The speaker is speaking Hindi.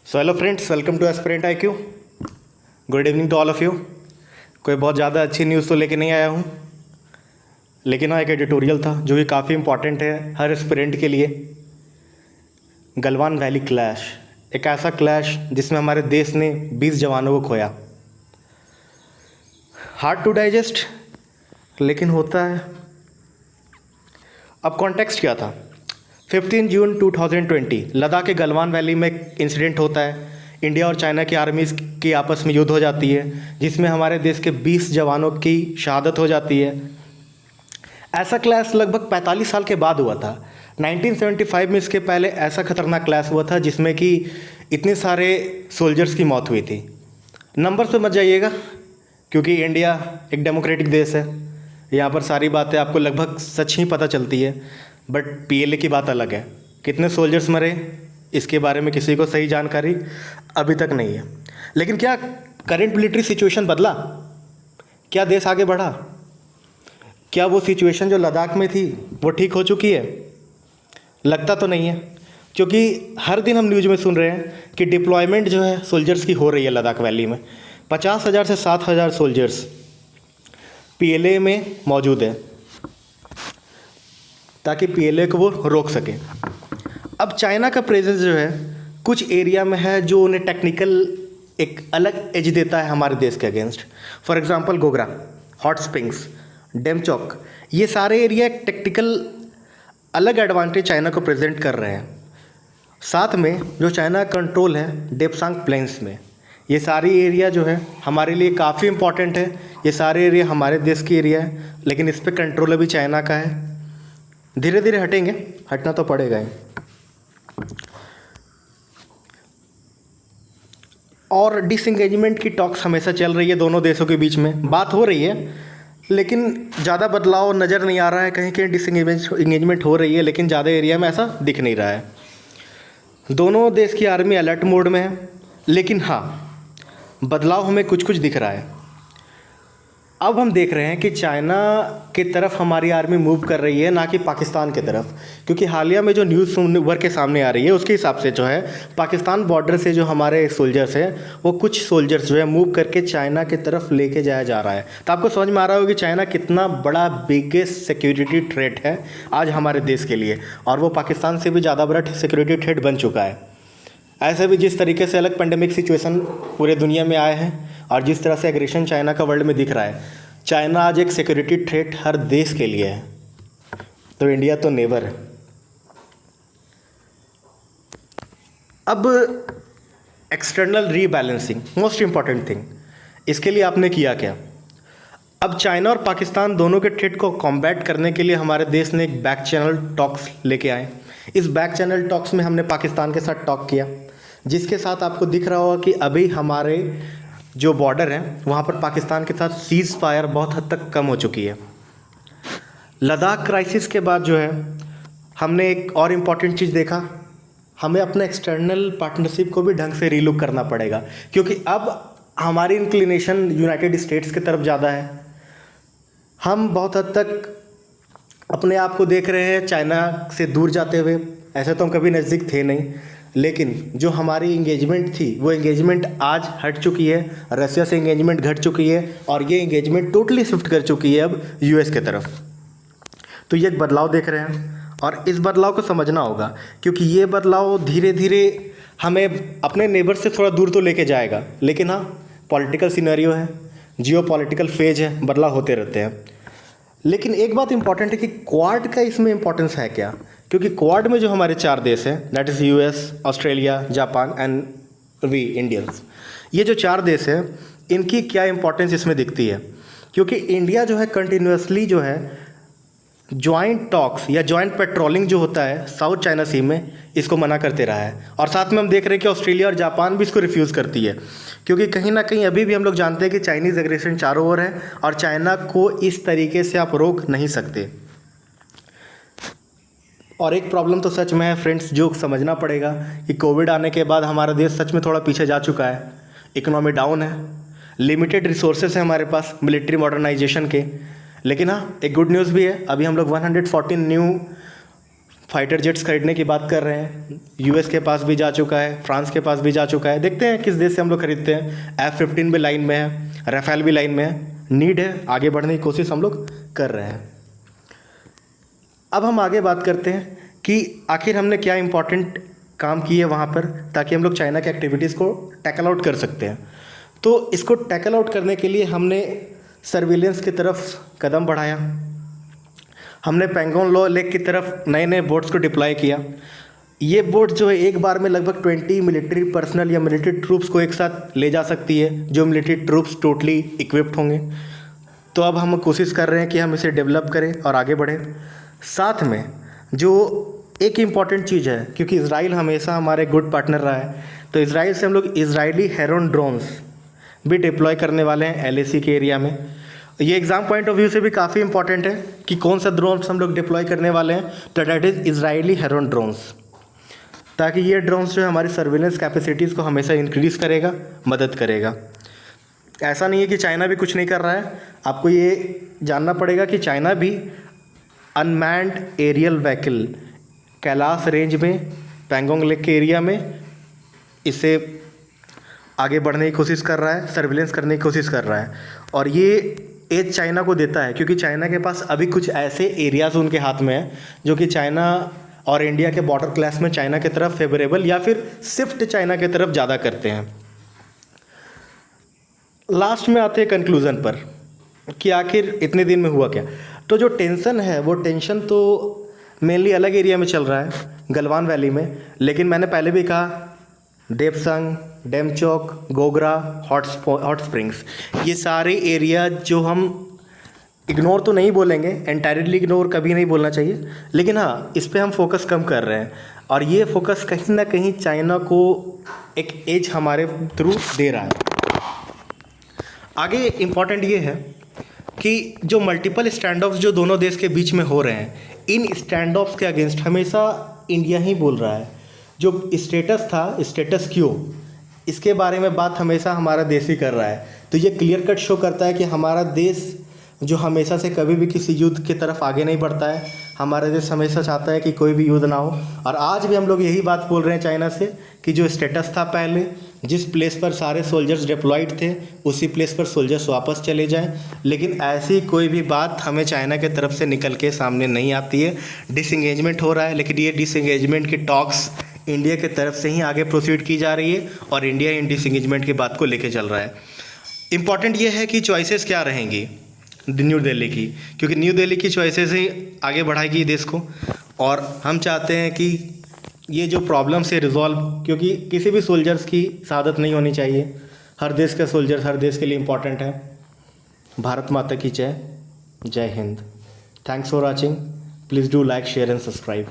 So hello friends, welcome to aspirant IQ। Good evening to all of you. कोई बहुत ज़्यादा अच्छी न्यूज़ तो लेके नहीं आया हूँ, लेकिन हाँ एक एडिटोरियल था जो कि काफ़ी इंपॉर्टेंट है हर एस्पिरेंट के लिए। गलवान वैली क्लैश, एक ऐसा क्लैश जिसमें हमारे देश ने 20 जवानों को खोया। हार्ड टू डाइजेस्ट, लेकिन होता है। अब कॉन्टेक्स्ट क्या था? 15 जून 2020 लद्दाख के गलवान वैली में एक इंसिडेंट होता है। इंडिया और चाइना की आर्मीज़ की आपस में युद्ध हो जाती है, जिसमें हमारे देश के 20 जवानों की शहादत हो जाती है। ऐसा क्लैश लगभग 45 साल के बाद हुआ था। 1975 में इसके पहले ऐसा खतरनाक क्लैश हुआ था जिसमें कि इतने सारे सोल्जर्स की मौत हुई थी। नंबर पे मत जाइएगा, क्योंकि इंडिया एक डेमोक्रेटिक देश है। यहाँ पर सारी बातें आपको लगभग सच ही पता चलती है। बट PLA की बात अलग है। कितने सोल्जर्स मरे इसके बारे में किसी को सही जानकारी अभी तक नहीं है। लेकिन क्या करंट मिलिट्री सिचुएशन बदला? क्या देश आगे बढ़ा? क्या वो सिचुएशन जो लद्दाख में थी वो ठीक हो चुकी है? लगता तो नहीं है, क्योंकि हर दिन हम न्यूज़ में सुन रहे हैं कि डिप्लॉयमेंट जो है सोल्जर्स की हो रही है लद्दाख वैली में। 50,000 से 7,000 सोल्जर्स PLA में मौजूद है, ताकि PLA को वो रोक सके। अब चाइना का प्रेजेंस जो है कुछ एरिया में है जो उन्हें टेक्निकल एक अलग एज देता है हमारे देश के against. For example Gogra, hot springs, Demchok, ये सारे एरिया एक टेक्निकल अलग एडवांटेज चाइना को प्रेजेंट कर रहे हैं। साथ में जो चाइना कंट्रोल है डेप्सांग प्लेन्स में, ये सारी एरिया जो है हमारे लिए काफ़ी इंपॉर्टेंट है। ये सारे एरिया हमारे देश की एरिया है, लेकिन इस पर कंट्रोल अभी चाइना का है। धीरे धीरे हटेंगे, हटना तो पड़ेगा ही। और डिसएंगेजमेंट की टॉक्स हमेशा चल रही है दोनों देशों के बीच में, बात हो रही है, लेकिन ज़्यादा बदलाव नज़र नहीं आ रहा है। कहीं कहीं डिसएंगेजमेंट हो रही है, लेकिन ज़्यादा एरिया में ऐसा दिख नहीं रहा है। दोनों देश की आर्मी अलर्ट मोड में है, लेकिन हाँ बदलाव हमें कुछ कुछ दिख रहा है। अब हम देख रहे हैं कि चाइना की तरफ हमारी आर्मी मूव कर रही है, ना कि पाकिस्तान की तरफ। क्योंकि हालिया में जो न्यूज़ उभर के सामने आ रही है उसके हिसाब से जो है पाकिस्तान बॉर्डर से जो हमारे सोल्जर्स हैं वो कुछ सोल्जर्स जो है मूव करके चाइना की तरफ लेके जाया जा रहा है। तो आपको समझ में आ रहा होगा कि चाइना कितना बड़ा बिगेस्ट सिक्योरिटी थ्रेट है आज हमारे देश के लिए, और वो पाकिस्तान से भी ज़्यादा बड़ा सिक्योरिटी थ्रेट बन चुका है। ऐसे भी जिस तरीके से अलग पेंडेमिक सिचुएशन पूरे दुनिया में आए हैं और जिस तरह से एग्रेशन चाइना का वर्ल्ड में दिख रहा है, चाइना आज एक सिक्योरिटी थ्रेट हर देश के लिए है। तो इंडिया तो नेबर है। अब external rebalancing, most important thing, इसके लिए आपने किया क्या? अब चाइना और पाकिस्तान दोनों के थ्रेट को कॉम्बैट करने के लिए हमारे देश ने एक बैक चैनल टॉक्स लेके आए। इस बैक चैनल टॉक्स में हमने पाकिस्तान के साथ टॉक किया, जिसके साथ आपको दिख रहा होगा कि अभी हमारे जो बॉर्डर है वहाँ पर पाकिस्तान के साथ सीज़ फायर बहुत हद तक कम हो चुकी है। लद्दाख क्राइसिस के बाद जो है हमने एक और इम्पॉर्टेंट चीज़ देखा, हमें अपने एक्सटर्नल पार्टनरशिप को भी ढंग से रीलुक करना पड़ेगा, क्योंकि अब हमारी इंक्लिनेशन यूनाइटेड स्टेट्स की तरफ ज़्यादा है। हम बहुत हद तक अपने आप को देख रहे हैं चाइना से दूर जाते हुए। ऐसे तो हम कभी नज़दीक थे नहीं, लेकिन जो हमारी इंगेजमेंट थी वो इंगेजमेंट आज हट चुकी है। रसिया से इंगेजमेंट घट चुकी है और ये इंगेजमेंट टोटली शिफ्ट कर चुकी है अब US के तरफ। तो ये एक बदलाव देख रहे हैं और इस बदलाव को समझना होगा, क्योंकि ये बदलाव धीरे धीरे हमें अपने नेबर से थोड़ा दूर तो लेके जाएगा। लेकिन हाँ, पॉलिटिकल सिनेरियो है, जियो पॉलिटिकल फेज है, बदलाव होते रहते हैं। लेकिन एक बात इंपॉर्टेंट है कि क्वाड का इसमें इंपॉर्टेंस है क्या? क्योंकि क्वाड में जो हमारे 4 देश हैं, that is US, Australia, Japan and we Indians, ये जो 4 देश हैं इनकी क्या इंपॉर्टेंस इसमें दिखती है? क्योंकि इंडिया जो है कंटिन्यूसली जो है जॉइंट टॉक्स या जॉइंट पेट्रोलिंग जो होता है साउथ चाइना सी में, इसको मना करते रहा है। और साथ में हम देख रहे हैं कि ऑस्ट्रेलिया और जापान भी इसको रिफ्यूज़ करती है, क्योंकि कहीं ना कहीं अभी भी हम लोग जानते हैं कि चाइनीज़ एग्रेशन चारों ओर है और चाइना को इस तरीके से आप रोक नहीं सकते। और एक प्रॉब्लम तो सच में है फ्रेंड्स, जो समझना पड़ेगा कि कोविड आने के बाद हमारा देश सच में थोड़ा पीछे जा चुका है। इकोनॉमी डाउन है, लिमिटेड रिसोर्सेज हैं हमारे पास मिलिट्री मॉडर्नाइजेशन के। लेकिन हाँ, एक गुड न्यूज़ भी है, अभी हम लोग 114 न्यू फाइटर जेट्स खरीदने की बात कर रहे हैं, यूएस के पास भी जा चुका है, फ्रांस के पास भी जा चुका है। देखते हैं किस देश से हम लोग खरीदते हैं। F-15 भी लाइन में है, राफेल भी लाइन में है, नीड है, आगे बढ़ने की कोशिश हम लोग कर रहे हैं। अब हम आगे बात करते हैं कि आखिर हमने क्या इम्पोर्टेंट काम किए वहाँ पर, ताकि हम लोग चाइना के एक्टिविटीज़ को टैकल आउट कर सकते हैं। तो इसको टैकल आउट करने के लिए हमने सर्विलेंस की तरफ कदम बढ़ाया, हमने पैंगोंग लॉ लेक की तरफ नए नए बोट्स को डिप्लॉय किया। ये बोट जो है एक बार में लगभग 20 मिलिट्री पर्सनल या मिलिट्री ट्रूप्स को एक साथ ले जा सकती है, जो मिलिट्री ट्रूप्स टोटली इक्विप्ड होंगे। तो अब हम कोशिश कर रहे हैं कि हम इसे डेवलप करें और आगे बढ़ें। साथ में जो एक इम्पॉर्टेंट चीज़ है, क्योंकि इजराइल हमेशा हमारे गुड पार्टनर रहा है, तो इजराइल से हम लोग इजरायली हेरोन ड्रोन्स भी डिप्लॉय करने वाले हैं LAC के एरिया में। ये एग्ज़ाम पॉइंट ऑफ व्यू से भी काफ़ी इंपॉर्टेंट है कि कौन सा ड्रोन्स हम लोग डिप्लॉय करने वाले हैं, तो that is Israeli Heron drones, ताकि ये ड्रोन्स जो है हमारी सर्विलेंस कैपेसिटीज़ को हमेशा इंक्रीज़ करेगा, मदद करेगा। ऐसा नहीं है कि चाइना भी कुछ नहीं कर रहा है, आपको ये जानना पड़ेगा कि चाइना भी unmanned aerial vehicle Kailash range में, पैंगोंग लेक के एरिया में इसे आगे बढ़ने की कोशिश कर रहा है, सर्विलेंस करने की कोशिश कर रहा है। और ये एज चाइना को देता है, क्योंकि चाइना के पास अभी कुछ ऐसे एरियाज़ उनके हाथ में हैं जो कि चाइना और इंडिया के बॉर्डर क्लास में चाइना की तरफ फेवरेबल या फिर शिफ्ट चाइना की तरफ ज़्यादा करते हैं। लास्ट में आते हैं कंक्लूज़न पर कि आखिर इतने दिन में हुआ क्या। तो जो टेंशन है वो टेंशन तो मेनली अलग एरिया में चल रहा है, गलवान वैली में। लेकिन मैंने पहले भी कहा, देपसंग, डेमचौक, गोगरा, हॉट स्प्रिंग्स, ये सारे एरिया जो हम इग्नोर तो नहीं बोलेंगे, एंटायरली इग्नोर कभी नहीं बोलना चाहिए, लेकिन हाँ इस पे हम फोकस कम कर रहे हैं। और ये फोकस कहीं ना कहीं चाइना को एक एज हमारे थ्रू दे रहा है। आगे इम्पॉर्टेंट ये है कि जो मल्टीपल स्टैंड ऑफ्स जो दोनों देश के बीच में हो रहे हैं, इन स्टैंड ऑफ्स के अगेंस्ट हमेशा इंडिया ही बोल रहा है। जो स्टेटस था, स्टेटस क्यो, इसके बारे में बात हमेशा हमारा देश ही कर रहा है। तो ये क्लियर कट शो करता है कि हमारा देश जो हमेशा से कभी भी किसी युद्ध की तरफ आगे नहीं बढ़ता है, हमारा देश हमेशा चाहता है कि कोई भी युद्ध ना हो। और आज भी हम लोग यही बात बोल रहे हैं चाइना से कि जो स्टेटस था पहले, जिस प्लेस पर सारे सोल्जर्स डिप्लॉयड थे, उसी प्लेस पर सोल्जर्स वापस चले जाएं। लेकिन ऐसी कोई भी बात हमें चाइना की तरफ से निकल के सामने नहीं आती है। डिसएंगेजमेंट हो रहा है, लेकिन ये डिसएंगेजमेंट की टॉक्स इंडिया की तरफ से ही आगे प्रोसीड की जा रही है और इंडिया इन डिसएंगेजमेंट की बात को लेके चल रहा है। इम्पॉर्टेंट ये है कि चॉइसेस क्या रहेंगी न्यू दिल्ली की, क्योंकि न्यू दिल्ली की चॉइसेस ही आगे बढ़ाएगी देश को। और हम चाहते हैं कि ये जो प्रॉब्लम से रिजॉल्व, क्योंकि किसी भी सोल्जर्स की शहादत नहीं होनी चाहिए, हर देश का सोल्जर हर देश के लिए इम्पॉर्टेंट है। भारत माता की जय, जय Hind. Thanks for watching, please do like, share and subscribe.